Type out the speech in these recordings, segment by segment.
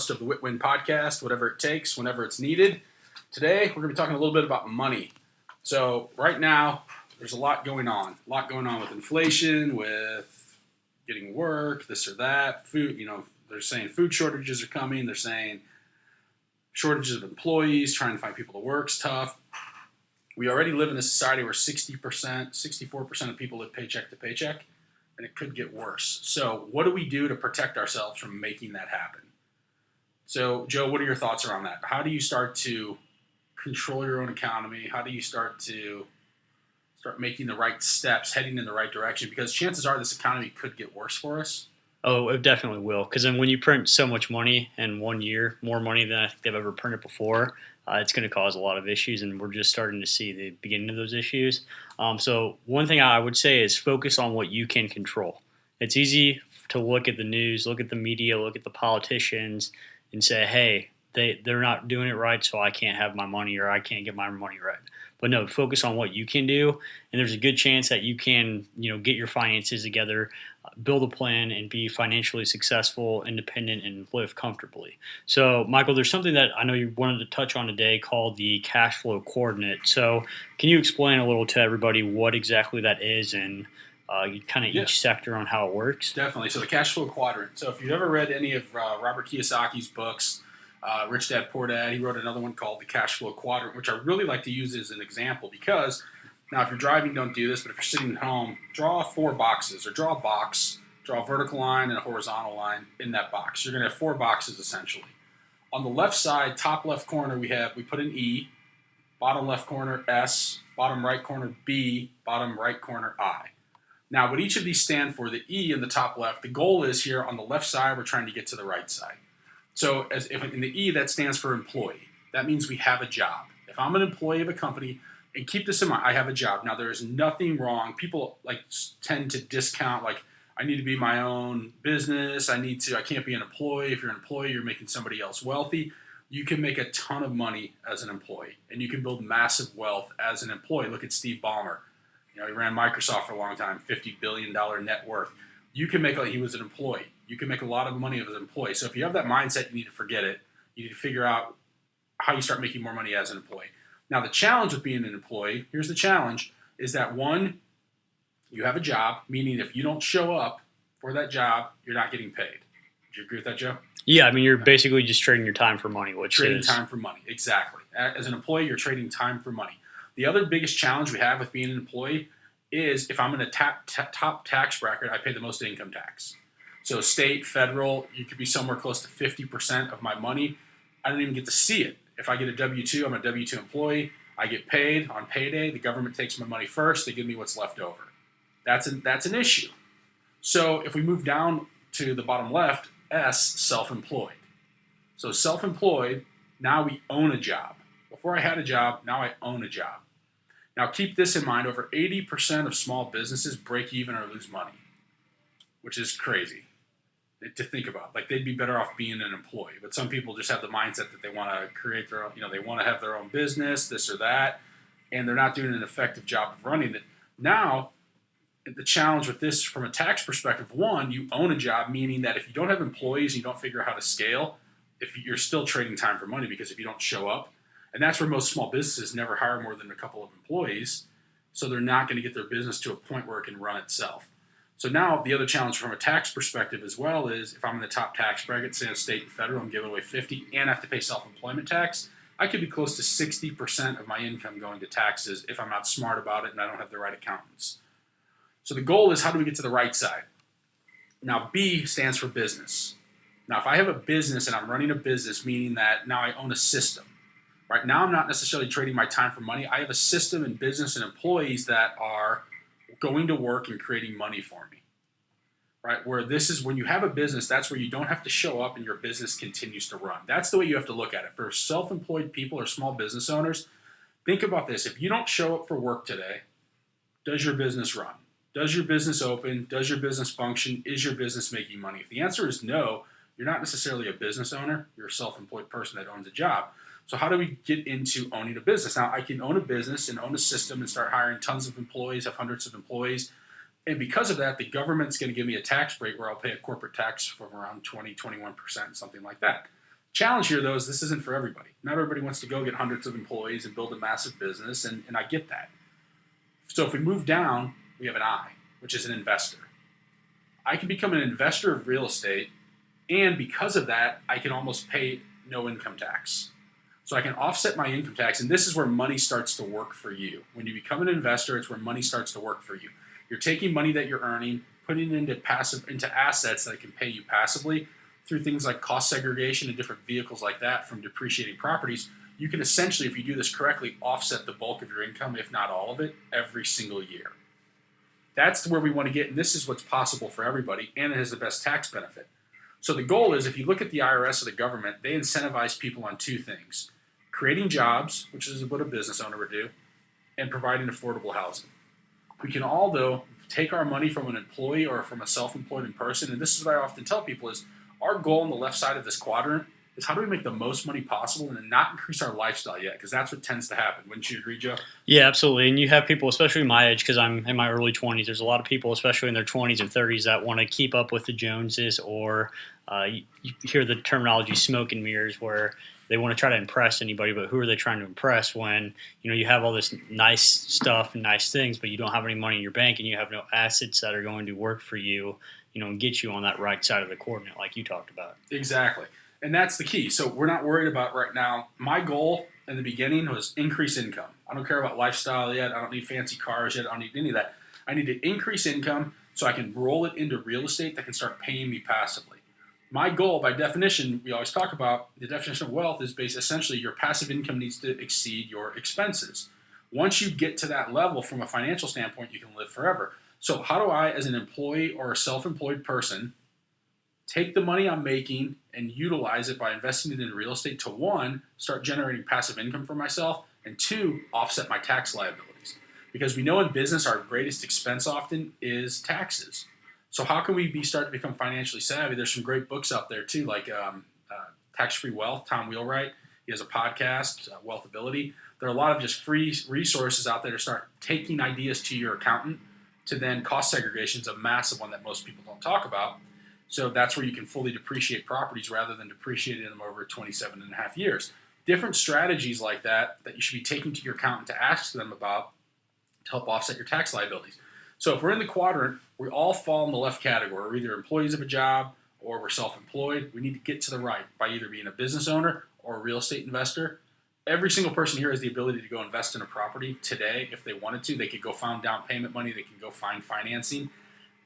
host of the Whitwin podcast, whatever it takes, whenever it's needed. Today, we're going to be talking a little bit about money. So right now, there's a lot going on. A lot going on with inflation, with getting work, this or that, food. They're saying food shortages are coming. They're saying shortages of employees, trying to find people to work is tough. We already live in a society where 60%, 64% of people live paycheck to paycheck, and it could get worse. So what do we do to protect ourselves from making that happen? So, Joe, what are your thoughts around that? How do you start to control your own economy? How do you start making the right steps, heading in the right direction? Because chances are this economy could get worse for us. Oh, it definitely will. Because then when you print so much money in 1 year, more money than I think they've ever printed before, it's going to cause a lot of issues, and we're just starting to see the beginning of those issues. So one thing I would say is focus on what you can control. It's easy to look at the news, look at the media, look at the politicians, and say, hey, they're not doing it right, so I can't have my money or I can't get my money right. But no, focus on what you can do, and there's a good chance that you can, get your finances together, build a plan, and be financially successful, independent, and live comfortably. So, Michael, there's something that I know you wanted to touch on today called the cash flow quadrant. So, can you explain a little to everybody what exactly that is and kind of each sector on how it works? Definitely. So, the cash flow quadrant. So, if you've ever read any of Robert Kiyosaki's books, Rich Dad Poor Dad, he wrote another one called the cash flow quadrant, which I really like to use as an example because now if you're driving, don't do this, but if you're sitting at home, draw 4 boxes or draw a box, draw a vertical line and a horizontal line in that box. You're going to have 4 boxes essentially. On the left side, top left corner, we put an E, bottom left corner S, bottom right corner B, bottom right corner I. Now what each of these stand for, the E in the top left, the goal is here on the left side, we're trying to get to the right side. So if in the E, that stands for employee. That means we have a job. If I'm an employee of a company, and keep this in mind, I have a job. Now, there is nothing wrong. People tend to discount, I need to be my own business. I can't be an employee. If you're an employee, you're making somebody else wealthy. You can make a ton of money as an employee, and you can build massive wealth as an employee. Look at Steve Ballmer. He ran Microsoft for a long time, $50 billion net worth. You can make he was an employee. You can make a lot of money as an employee. So if you have that mindset, you need to forget it. You need to figure out how you start making more money as an employee. Now, the challenge with being an employee, here's the challenge, is that one, you have a job, meaning if you don't show up for that job, you're not getting paid. Do you agree with that, Joe? Yeah, you're basically just trading your time for money. Trading time for money, exactly. As an employee, you're trading time for money. The other biggest challenge we have with being an employee is if I'm in a top tax bracket, I pay the most income tax. So state, federal, you could be somewhere close to 50% of my money. I don't even get to see it. If I get a W-2, I'm a W-2 employee. I get paid on payday. The government takes my money first. They give me what's left over. That's an issue. So if we move down to the bottom left, S, self-employed. So self-employed, now we own a job. Before I had a job, now I own a job. Now keep this in mind, over 80% of small businesses break even or lose money, which is crazy to think about. They'd be better off being an employee. But some people just have the mindset that they want to create their own, they want to have their own business, this or that, and they're not doing an effective job of running it. Now, the challenge with this from a tax perspective, one, you own a job, meaning that if you don't have employees, you don't figure out how to scale, if you're still trading time for money because if you don't show up, and that's where most small businesses never hire more than a couple of employees, so they're not going to get their business to a point where it can run itself. So now the other challenge from a tax perspective as well is if I'm in the top tax bracket, say state and federal, I'm giving away 50 and I have to pay self-employment tax, I could be close to 60% of my income going to taxes if I'm not smart about it and I don't have the right accountants. So the goal is how do we get to the right side? Now B stands for business. Now if I have a business and I'm running a business, meaning that now I own a system. Right now I'm not necessarily trading my time for money. I have a system and business and employees that are going to work and creating money for me, right? Where this is when you have a business, that's where you don't have to show up and your business continues to run. That's the way you have to look at it. For self-employed people or small business owners, think about this. If you don't show up for work today, does your business run? Does your business open? Does your business function? Is your business making money? If the answer is no, you're not necessarily a business owner. You're a self-employed person that owns a job. So how do we get into owning a business? Now, I can own a business and own a system and start hiring tons of employees, have hundreds of employees. And because of that, the government's going to give me a tax rate where I'll pay a corporate tax from around 20, 21%, something like that. Challenge here, though, is this isn't for everybody. Not everybody wants to go get hundreds of employees and build a massive business, and I get that. So if we move down, we have an I, which is an investor. I can become an investor of real estate, and because of that, I can almost pay no income tax. So I can offset my income tax, and this is where money starts to work for you. When you become an investor, it's where money starts to work for you. You're taking money that you're earning, putting it into assets that can pay you passively through things like cost segregation and different vehicles like that from depreciating properties. You can essentially, if you do this correctly, offset the bulk of your income, if not all of it, every single year. That's where we want to get, and this is what's possible for everybody, and it has the best tax benefit. So the goal is, if you look at the IRS or the government, they incentivize people on two things: creating jobs, which is what a business owner would do, and providing affordable housing. We can all, though, take our money from an employee or from a self-employed person, and this is what I often tell people is, our goal on the left side of this quadrant is how do we make the most money possible and then not increase our lifestyle yet, because that's what tends to happen. Wouldn't you agree, Joe? Yeah, absolutely. And you have people, especially my age, because I'm in my early 20s, there's a lot of people, especially in their 20s and 30s, that want to keep up with the Joneses, or you hear the terminology smoke and mirrors, where they want to try to impress anybody, but who are they trying to impress when, you have all this nice stuff and nice things, but you don't have any money in your bank and you have no assets that are going to work for you, and get you on that right side of the coordinate like you talked about. Exactly. And that's the key. So we're not worried about right now. My goal in the beginning was increase income. I don't care about lifestyle yet. I don't need fancy cars yet. I don't need any of that. I need to increase income so I can roll it into real estate that can start paying me passively. My goal, by definition, we always talk about the definition of wealth is based essentially your passive income needs to exceed your expenses. Once you get to that level from a financial standpoint, you can live forever. So how do I, as an employee or a self-employed person, take the money I'm making and utilize it by investing it in real estate to, one, start generating passive income for myself, and two, offset my tax liabilities? Because we know in business our greatest expense often is taxes. So how can we start to become financially savvy? There's some great books out there too, like Tax-Free Wealth, Tom Wheelwright. He has a podcast, Wealthability. There are a lot of just free resources out there to start taking ideas to your accountant, to then cost segregation is a massive one that most people don't talk about. So that's where you can fully depreciate properties rather than depreciating them over 27 and a half years. Different strategies like that you should be taking to your accountant to ask them about to help offset your tax liabilities. So if we're in the quadrant, we all fall in the left category. We're either employees of a job or we're self-employed. We need to get to the right by either being a business owner or a real estate investor. Every single person here has the ability to go invest in a property today if they wanted to. They could go find down payment money. They can go find financing.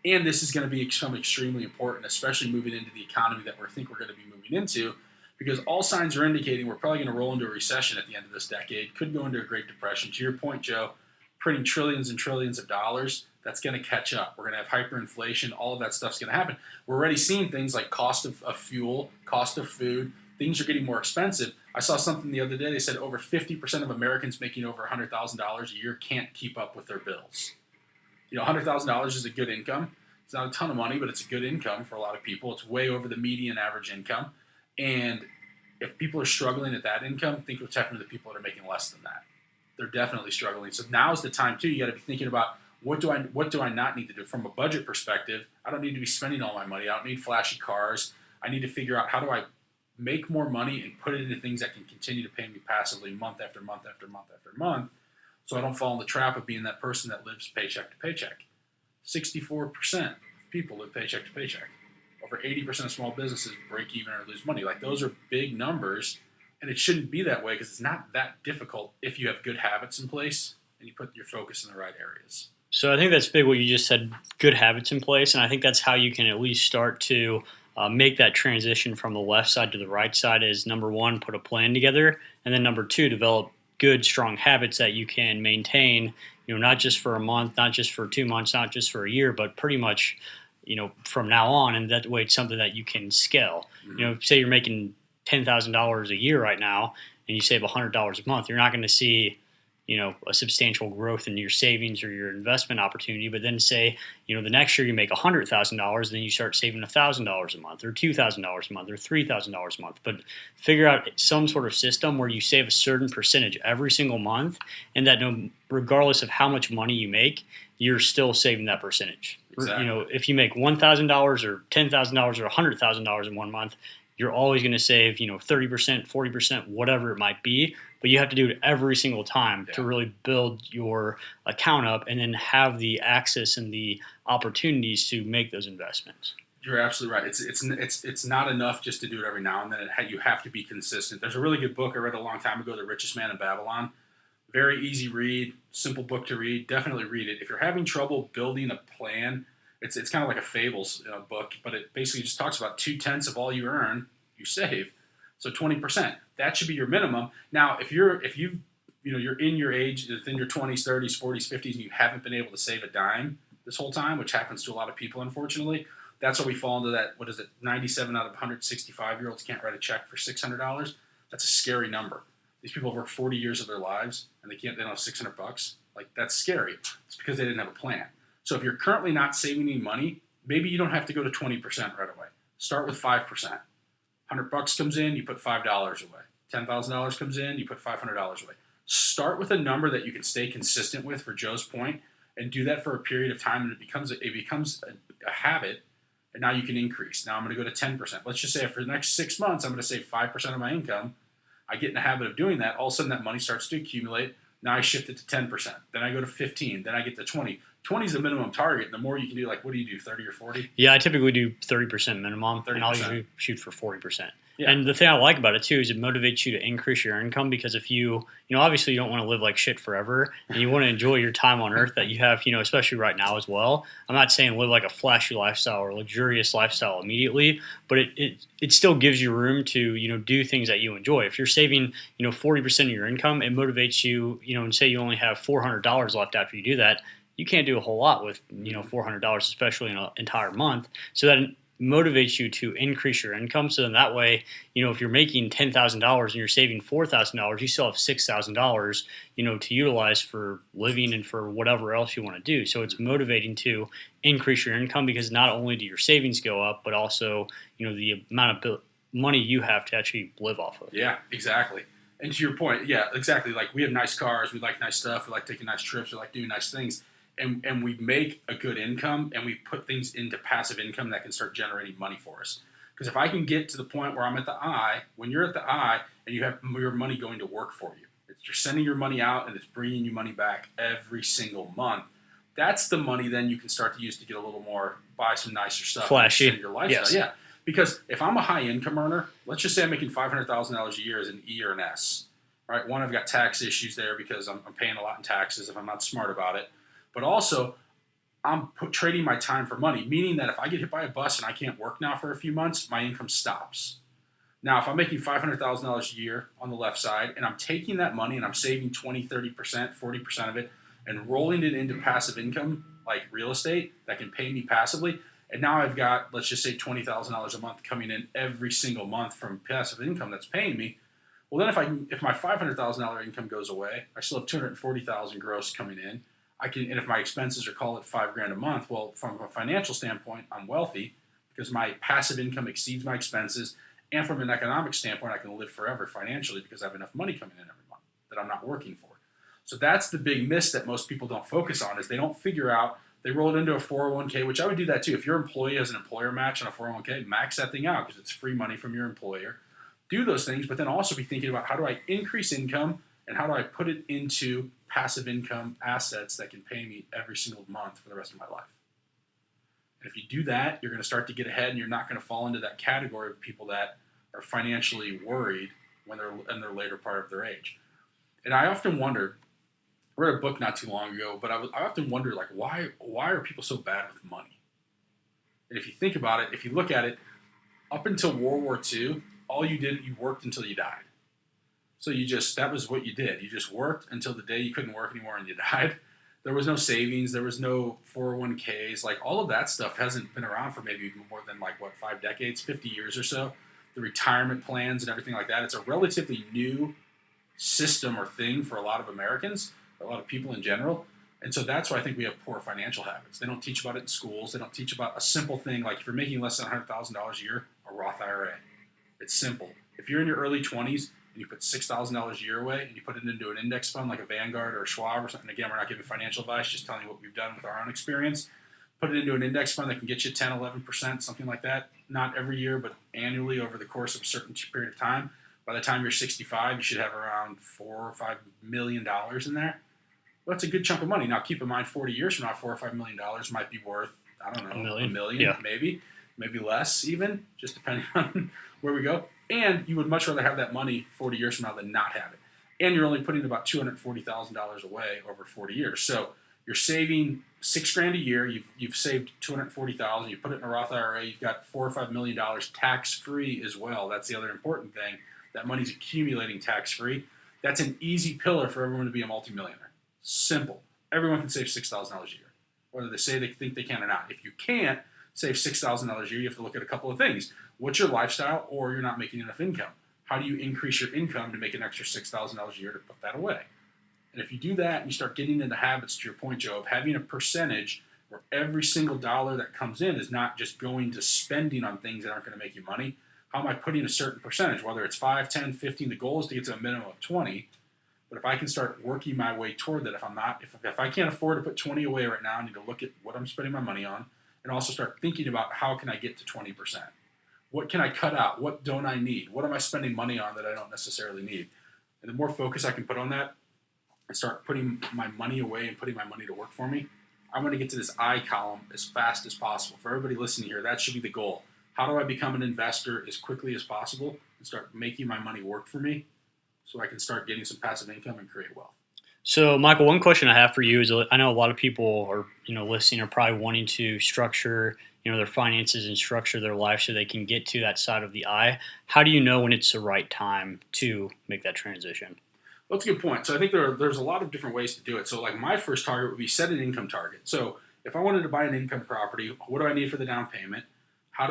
And this is going to become extremely important, especially moving into the economy that we think we're going to be moving into, because all signs are indicating we're probably going to roll into a recession at the end of this decade, could go into a Great Depression. To your point, Joe, printing trillions and trillions of dollars, that's going to catch up. We're going to have hyperinflation. All of that stuff's going to happen. We're already seeing things like cost of fuel, cost of food. Things are getting more expensive. I saw something the other day. They said over 50% of Americans making over $100,000 a year can't keep up with their bills. $100,000 is a good income. It's not a ton of money, but it's a good income for a lot of people. It's way over the median average income. And if people are struggling at that income, think what's happening to the people that are making less than that. They're definitely struggling. So now's the time, too. You got to be thinking about what do I not need to do? From a budget perspective, I don't need to be spending all my money. I don't need flashy cars. I need to figure out how do I make more money and put it into things that can continue to pay me passively month after month after month after month, so I don't fall in the trap of being that person that lives paycheck to paycheck. 64% of people live paycheck to paycheck. Over 80% of small businesses break even or lose money. Like, those are big numbers, and it shouldn't be that way because it's not that difficult if you have good habits in place and you put your focus in the right areas. So I think that's big what you just said, good habits in place, and I think that's how you can at least start to make that transition from the left side to the right side. Is number one, put a plan together, and then number two, develop good, strong habits that you can maintain, not just for a month, not just for 2 months, not just for a year, but pretty much, from now on. And that way it's something that you can scale. Mm-hmm. Say you're making $10,000 a year right now and you save $100 a month, you're not going to see, a substantial growth in your savings or your investment opportunity. But then say, the next year you make $100,000, then you start saving $1,000 a month or $2,000 a month or $3,000 a month. But figure out some sort of system where you save a certain percentage every single month, and that regardless of how much money you make, you're still saving that percentage. Exactly. If you make $1,000 or $10,000 or $100,000 in 1 month, you're always going to save, 30%, 40%, whatever it might be. But you have to do it every single time to really build your account up and then have the access and the opportunities to make those investments. You're absolutely right. It's not enough just to do it every now and then. You have to be consistent. There's a really good book I read a long time ago, The Richest Man in Babylon. Very easy read, simple book to read. Definitely read it. If you're having trouble building a plan, it's kind of like a fables book, but it basically just talks about 2/10 of all you earn, you save. So 20%. That should be your minimum. Now, if you're in your age, within your 20s, 30s, 40s, 50s, and you haven't been able to save a dime this whole time, which happens to a lot of people, unfortunately, that's why we fall into that. What is it? 97 out of 165-year-olds can't write a check for $600. That's a scary number. These people have worked 40 years of their lives and they don't have $600. Like, that's scary. It's because they didn't have a plan. So if you're currently not saving any money, maybe you don't have to go to 20% right away. Start with 5%. $100 comes in, you put $5 away. $10,000 comes in, you put $500 away. Start with a number that you can stay consistent with, for Joe's point, and do that for a period of time, and it becomes a habit. And now you can increase. Now I'm going to go to 10%. Let's just say for the next 6 months, I'm going to save 5% of my income. I get in the habit of doing that. All of a sudden, that money starts to accumulate. Now I shift it to 10%. Then I go to 15. Then I get to 20. 20 is the minimum target. And the more you can do, like, what do you do, 30 or 40? Yeah, I typically do 30% minimum, 30%. And I'll usually shoot for 40%. Yeah. And the thing I like about it, too, is it motivates you to increase your income because if obviously you don't want to live like shit forever and you want to enjoy your time on earth that you have, especially right now as well. I'm not saying live like a flashy lifestyle or luxurious lifestyle immediately, but it still gives you room to, do things that you enjoy. If you're saving, 40% of your income, it motivates you, and say you only have $400 left after you do that. You can't do a whole lot with, $400, especially in an entire month. So that motivates you to increase your income. So then that way, if you're making $10,000 and you're saving $4,000, you still have $6,000, to utilize for living and for whatever else you want to do. So it's motivating to increase your income because not only do your savings go up, but also, the amount of money you have to actually live off of. Yeah, exactly. And to your point, yeah, exactly. Like, we have nice cars, we like nice stuff, we like taking nice trips, we like doing nice things. And we make a good income, and we put things into passive income that can start generating money for us. Because if I can get to the point where I'm at the I, when you're at the I, and you have your money going to work for you, you're sending your money out, and it's bringing you money back every single month. That's the money then you can start to use to get a little more, buy some nicer stuff, flashy in your lifestyle. Yes. Yeah, because if I'm a high income earner, let's just say I'm making $500,000 a year as an E or an S. Right? One, I've got tax issues there because I'm paying a lot in taxes if I'm not smart about it. But also, I'm trading my time for money, meaning that if I get hit by a bus and I can't work now for a few months, my income stops. Now, if I'm making $500,000 a year on the left side, and I'm taking that money and I'm saving 20, 30%, 40% of it, and rolling it into passive income, like real estate, that can pay me passively, and now I've got, let's just say, $20,000 a month coming in every single month from passive income that's paying me. Well, then if my $500,000 income goes away, I still have $240,000 gross coming in. And if my expenses are, call it $5,000 a month, well, from a financial standpoint, I'm wealthy because my passive income exceeds my expenses, and from an economic standpoint, I can live forever financially because I have enough money coming in every month that I'm not working for. So that's the big miss that most people don't focus on, is they don't figure out. They roll it into a 401k, which I would do that too. If your employee has an employer match on a 401k, max that thing out because it's free money from your employer. Do those things, but then also be thinking about, how do I increase income and how do I put it into passive income assets that can pay me every single month for the rest of my life. And if you do that, you're going to start to get ahead, and you're not going to fall into that category of people that are financially worried when they're in their later part of their age. And I often wonder, I read a book not too long ago, but I often wonder, like, why are people so bad with money? And if you think about it, if you look at it, up until World War II, all you did, you worked until you died. So that was what you did. You just worked until the day you couldn't work anymore and you died. There was no savings. There was no 401ks. Like, all of that stuff hasn't been around for maybe more than 5 decades, 50 years or so. The retirement plans and everything like that. It's a relatively new system or thing for a lot of Americans, a lot of people in general. And so that's why I think we have poor financial habits. They don't teach about it in schools. They don't teach about a simple thing like, if you're making less than $100,000 a year, a Roth IRA. It's simple. If you're in your early 20s, and you put $6,000 a year away, and you put it into an index fund like a Vanguard or a Schwab or something. Again, we're not giving financial advice, just telling you what we've done with our own experience. put it into an index fund that can get you 10, 11%, something like that. Not every year, but annually over the course of a certain period of time. By the time you're 65, you should have around $4 or $5 million in there. Well, that's a good chunk of money. Now, keep in mind, 40 years from now, $4 or $5 million might be worth, I don't know, a million, yeah. maybe less even, just depending on where we go. And you would much rather have that money 40 years from now than not have it. And you're only putting about $240,000 away over 40 years. So you're saving $6,000 a year. You've saved $240,000. You put it in a Roth IRA. You've got $4 or $5 million tax free as well. That's the other important thing. That money's accumulating tax free. That's an easy pillar for everyone to be a multimillionaire. Simple. Everyone can save $6,000 a year, whether they say they think they can or not. If you can't save $6,000 a year, you have to look at a couple of things. What's your lifestyle, or you're not making enough income? How do you increase your income to make an extra $6,000 a year to put that away? And if you do that and you start getting into habits, to your point, Joe, of having a percentage where every single dollar that comes in is not just going to spending on things that aren't going to make you money. How am I putting a certain percentage, whether it's 5, 10, 15, the goal is to get to a minimum of 20. But if I can start working my way toward that, if I can't afford to put 20 away right now, I need to look at what I'm spending my money on and also start thinking about how can I get to 20%? What can I cut out? What don't I need? What am I spending money on that I don't necessarily need? And the more focus I can put on that and start putting my money away and putting my money to work for me, I want to get to this I column as fast as possible. For everybody listening here, that should be the goal. How do I become an investor as quickly as possible and start making my money work for me so I can start getting some passive income and create wealth? So, Michael, one question I have for you is, I know a lot of people are, listening, are probably wanting to structure, their finances and structure their life so they can get to that side of the I. How do you know when it's the right time to make that transition? Well, that's a good point. So I think there's a lot of different ways to do it. So like my first target would be set an income target. So if I wanted to buy an income property, what do I need for the down payment? How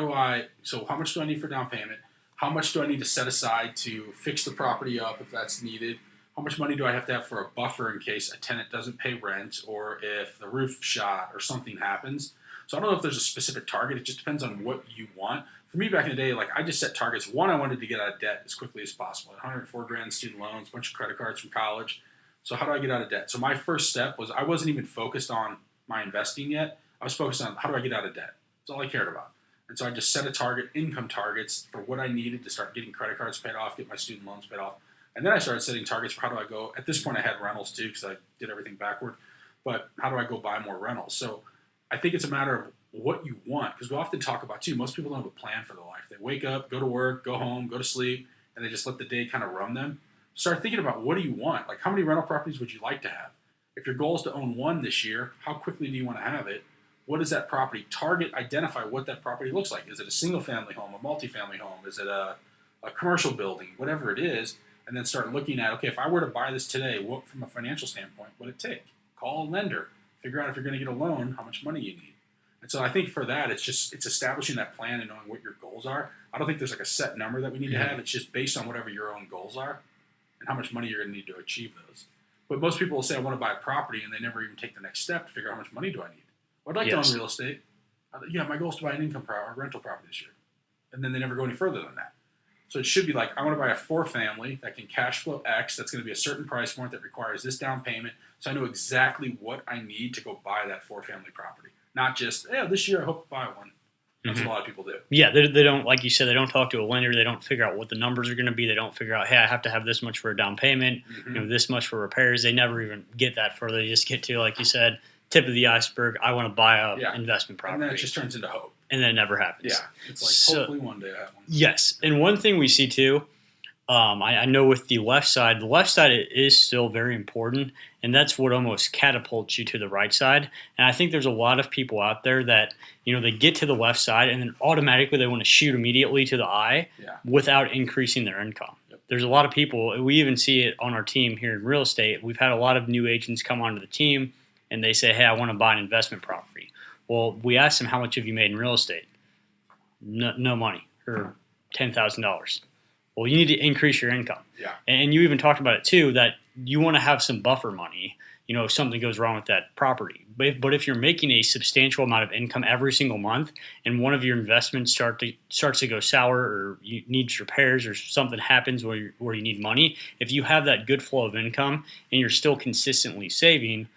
much do I need for down payment? How much do I need to set aside to fix the property up if that's needed? How much money do I have to have for a buffer in case a tenant doesn't pay rent or if the roof shot or something happens? So I don't know if there's a specific target. It just depends on what you want. For me back in the day, I just set targets. One, I wanted to get out of debt as quickly as possible. $104,000 student loans, a bunch of credit cards from college. So how do I get out of debt? So my first step was I wasn't even focused on my investing yet. I was focused on how do I get out of debt. That's all I cared about. And so I just set a target, income targets for what I needed to start getting credit cards paid off, get my student loans paid off. And then I started setting targets for how do I go. At this point, I had rentals too because I did everything backward. But how do I go buy more rentals? So I think it's a matter of what you want, because we often talk about too, most people don't have a plan for their life. They wake up, go to work, go home, go to sleep, and they just let the day kind of run them. Start thinking about what do you want? Like how many rental properties would you like to have? If your goal is to own one this year, how quickly do you want to have it? What is that property? Target, identify what that property looks like. Is it a single family home, a multifamily home? Is it a commercial building? Whatever it is, and then start looking at, okay, if I were to buy this today, what from a financial standpoint would it take? Call a lender, figure out if you're going to get a loan, how much money you need. And so I think for that, it's establishing that plan and knowing what your goals are. I don't think there's like a set number that we need to have. It's just based on whatever your own goals are and how much money you're going to need to achieve those. But most people will say, I want to buy a property, and they never even take the next step to figure out how much money do I need. Well, I'd like to own real estate. My goal is to buy an income or rental property this year. And then they never go any further than that. So it should be like, I want to buy a 4-family that can cash flow X, that's going to be a certain price point that requires this down payment, so I know exactly what I need to go buy that 4-family property. Not just, this year I hope to buy one. That's what a lot of people do. Yeah, they don't, like you said, they don't talk to a lender. They don't figure out what the numbers are going to be. They don't figure out, hey, I have to have this much for a down payment, this much for repairs. They never even get that further. They just get to, like you said, tip of the iceberg. I want to buy a investment property. And then it just turns into hope. And then it never happens. Yeah, it's like hopefully one day I have one. Yes, and one thing we see too, I know with the left side is still very important, and that's what almost catapults you to the right side. And I think there's a lot of people out there that, they get to the left side and then automatically they want to shoot immediately to the I without increasing their income. Yep. There's a lot of people, we even see it on our team here in real estate. We've had a lot of new agents come onto the team and they say, hey, I want to buy an investment property. Well, we asked them, how much have you made in real estate? No money, or $10,000. Well, you need to increase your income. Yeah. And you even talked about it too, that you want to have some buffer money, if something goes wrong with that property. But if you're making a substantial amount of income every single month and one of your investments starts to go sour or you need repairs or something happens where you need money, if you have that good flow of income and you're still consistently saving,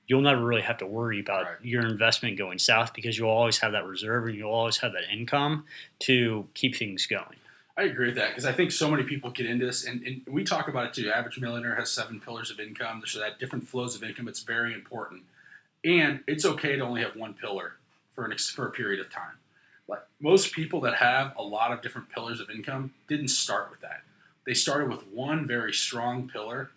you'll never really have to worry about Right. your investment going south because you'll always have that reserve and you'll always have that income to keep things going. I agree with that because I think so many people get into this, and we talk about it too. Average millionaire has 7 pillars of income. There's that different flows of income. It's very important, and it's okay to only have one pillar for a period of time. Like most people that have a lot of different pillars of income didn't start with that. They started with one very strong pillar,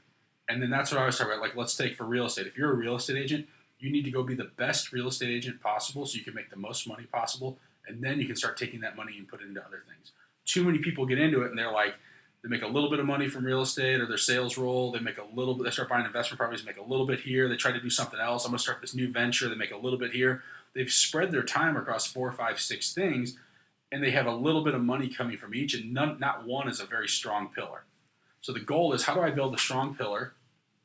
and then that's what I was talking about. Like let's take for real estate. If you're a real estate agent, you need to go be the best real estate agent possible so you can make the most money possible, and then you can start taking that money and put it into other things. Too many people get into it and they're like, they make a little bit of money from real estate or their sales role. They make a little bit, they start buying investment properties, make a little bit here. They try to do something else. I'm going to start this new venture. They make a little bit here. They've spread their time across 4, 5, 6 things, and they have a little bit of money coming from each, and not one is a very strong pillar. So the goal is, how do I build a strong pillar?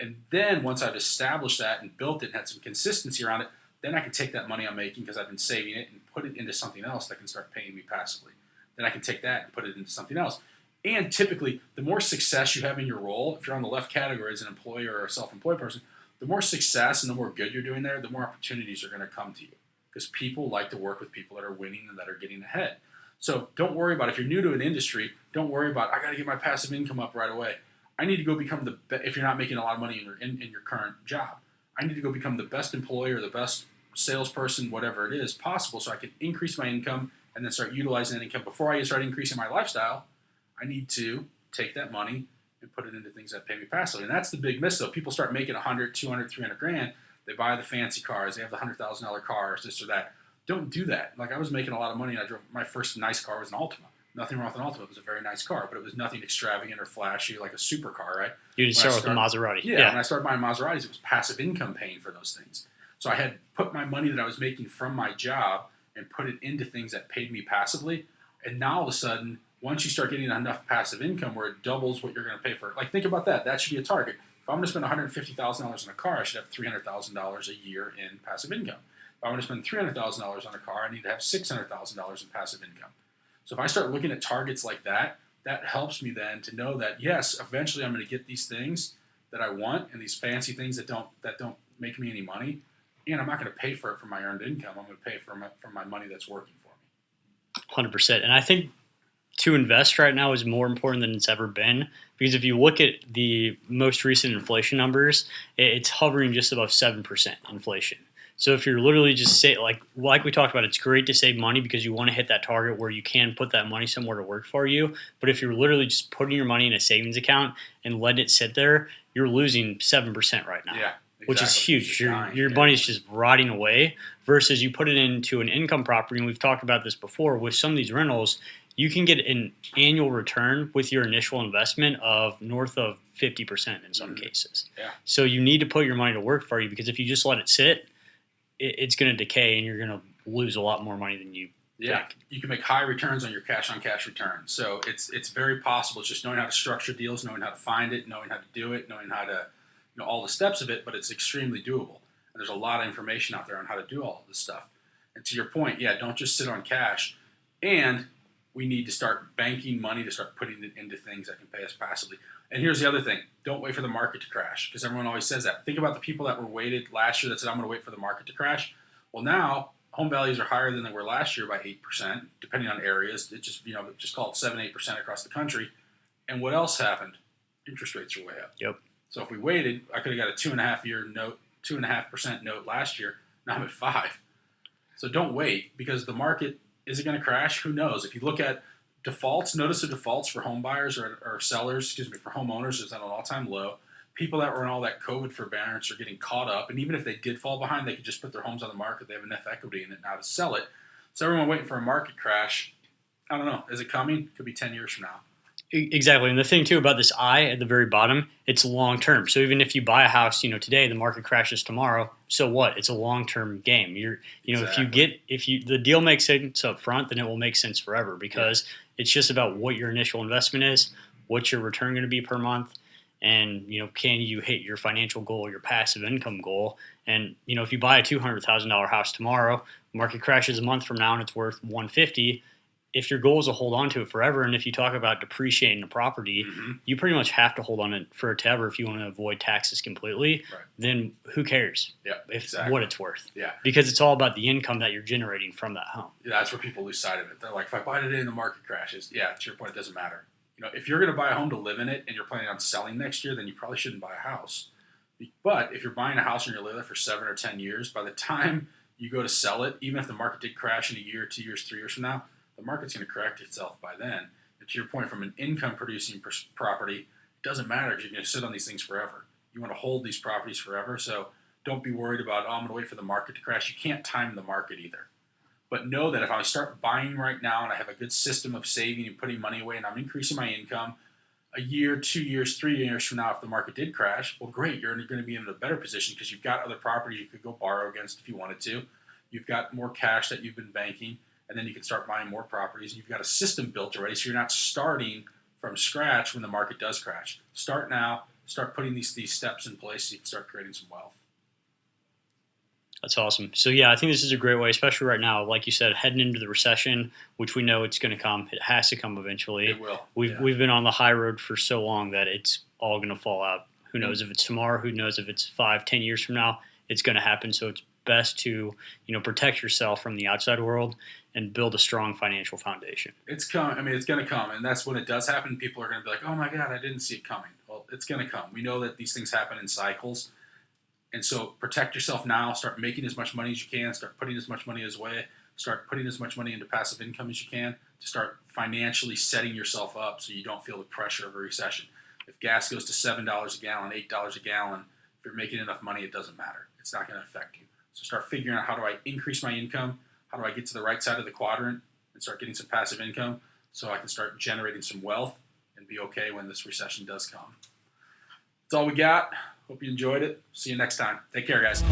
And then once I've established that and built it and had some consistency around it, then I can take that money I'm making because I've been saving it and put it into something else that can start paying me passively. Then I can take that and put it into something else. And typically, the more success you have in your role, if you're on the left category as an employee or a self-employed person, the more success and the more good you're doing there, the more opportunities are going to come to you because people like to work with people that are winning and that are getting ahead. So don't worry about, if you're new to an industry, don't worry about, I got to get my passive income up right away. I need to go become if you're not making a lot of money in your current job, I need to go become the best employee or the best salesperson, whatever it is, possible so I can increase my income and then start utilizing that income. Before I start increasing my lifestyle, I need to take that money and put it into things that pay me passively. And that's the big miss, though. People start making 100, 200, 300 grand. They buy the fancy cars. They have the $100,000 cars, this or that. Don't do that. Like I was making a lot of money, and I drove my first nice car was an Altima. Nothing wrong with an Altima. It was a very nice car, but it was nothing extravagant or flashy like a supercar, right? You didn't start with a Maserati. Yeah, when I started buying Maseratis, it was passive income paying for those things. So I had put my money that I was making from my job and put it into things that paid me passively. And now all of a sudden, once you start getting enough passive income where it doubles what you're going to pay for it, like think about that. That should be a target. If I'm going to spend $150,000 on a car, I should have $300,000 a year in passive income. If I want to spend $300,000 on a car, I need to have $600,000 in passive income. So if I start looking at targets like that, that helps me then to know that yes, eventually I'm going to get these things that I want and these fancy things that don't make me any money, and I'm not going to pay for it from my earned income. I'm going to pay for my money that's working for me. 100%. And I think to invest right now is more important than it's ever been because if you look at the most recent inflation numbers, it's hovering just above 7% inflation. So if you're literally just like we talked about, it's great to save money because you want to hit that target where you can put that money somewhere to work for you. But if you're literally just putting your money in a savings account and letting it sit there, you're losing 7% right now. Yeah. Exactly. Which is huge. Your money's just rotting away versus you put it into an income property. And we've talked about this before with some of these rentals, you can get an annual return with your initial investment of north of 50% in some cases. Yeah. So you need to put your money to work for you because if you just let it sit, it's going to decay and you're going to lose a lot more money than you think. You can make high returns on your cash-on-cash return. So it's very possible. It's just knowing how to structure deals, knowing how to find it, knowing how to do it, knowing how to all the steps of it, but it's extremely doable. And there's a lot of information out there on how to do all of this stuff. And to your point, don't just sit on cash. And we need to start banking money to start putting it into things that can pay us passively. And here's the other thing. Don't wait for the market to crash because everyone always says that. Think about the people that were waited last year that said, I'm going to wait for the market to crash. Well, now home values are higher than they were last year by 8%, depending on areas. It just call it 7-8% across the country. And what else happened? Interest rates are way up. Yep. So if we waited, I could have got a 2.5% note last year. Now I'm at 5. So don't wait because the market, is it going to crash? Who knows? If you look at defaults, notice the defaults for home buyers or sellers, for homeowners is at an all-time low. People that were in all that COVID forbearance are getting caught up. And even if they did fall behind, they could just put their homes on the market. They have enough equity in it now to sell it. So everyone waiting for a market crash, I don't know. Is it coming? Could be 10 years from now. Exactly. And the thing too about this I at the very bottom, it's long term. So even if you buy a house, today the market crashes tomorrow, so what? It's a long term game. Exactly. if the deal makes sense up front, then it will make sense forever because it's just about what your initial investment is, what's your return going to be per month, and can you hit your financial goal, your passive income goal? And if you buy a $200,000 house tomorrow, market crashes a month from now and it's worth $150,000. if your goal is to hold on to it forever, and if you talk about depreciating the property, you pretty much have to hold on it for it to ever if you want to avoid taxes completely. Right. Then who cares? Yeah, if exactly. what it's worth? Yeah, because it's all about the income that you're generating from that home. Yeah, that's where people lose sight of it. They're like, if I buy it today and the market crashes, yeah, to your point, it doesn't matter. If you're going to buy a home to live in it and you're planning on selling next year, then you probably shouldn't buy a house. But if you're buying a house and you're living there for 7 or 10 years, by the time you go to sell it, even if the market did crash in a year, 2 years, 3 years from now, the market's going to correct itself by then. And to your point, from an income-producing property, it doesn't matter because you're going to sit on these things forever. You want to hold these properties forever, so don't be worried about, I'm going to wait for the market to crash. You can't time the market either. But know that if I start buying right now and I have a good system of saving and putting money away and I'm increasing my income, a year, 2 years, 3 years from now, if the market did crash, well, great, you're going to be in a better position because you've got other properties you could go borrow against if you wanted to. You've got more cash that you've been banking, and then you can start buying more properties. And you've got a system built already, so you're not starting from scratch when the market does crash. Start now. Start putting these steps in place so you can start creating some wealth. That's awesome. So, yeah, I think this is a great way, especially right now. Like you said, heading into the recession, which we know it's going to come. It has to come eventually. It will. We've been on the high road for so long that it's all going to fall out. Who knows if it's tomorrow? Who knows if it's 5, 10 years from now? It's going to happen. So it's best to protect yourself from the outside world and build a strong financial foundation. It's coming. I mean, it's going to come, and that's when it does happen. People are going to be like, "Oh my God, I didn't see it coming." Well, it's going to come. We know that these things happen in cycles. And so protect yourself now. Start making as much money as you can. Start putting as much money away. Start putting as much money into passive income as you can to start financially setting yourself up so you don't feel the pressure of a recession. If gas goes to $7 a gallon, $8 a gallon, if you're making enough money, it doesn't matter. It's not going to affect you. So start figuring out, how do I increase my income? How do I get to the right side of the quadrant and start getting some passive income so I can start generating some wealth and be okay when this recession does come. That's all we got. Hope you enjoyed it. See you next time. Take care, guys.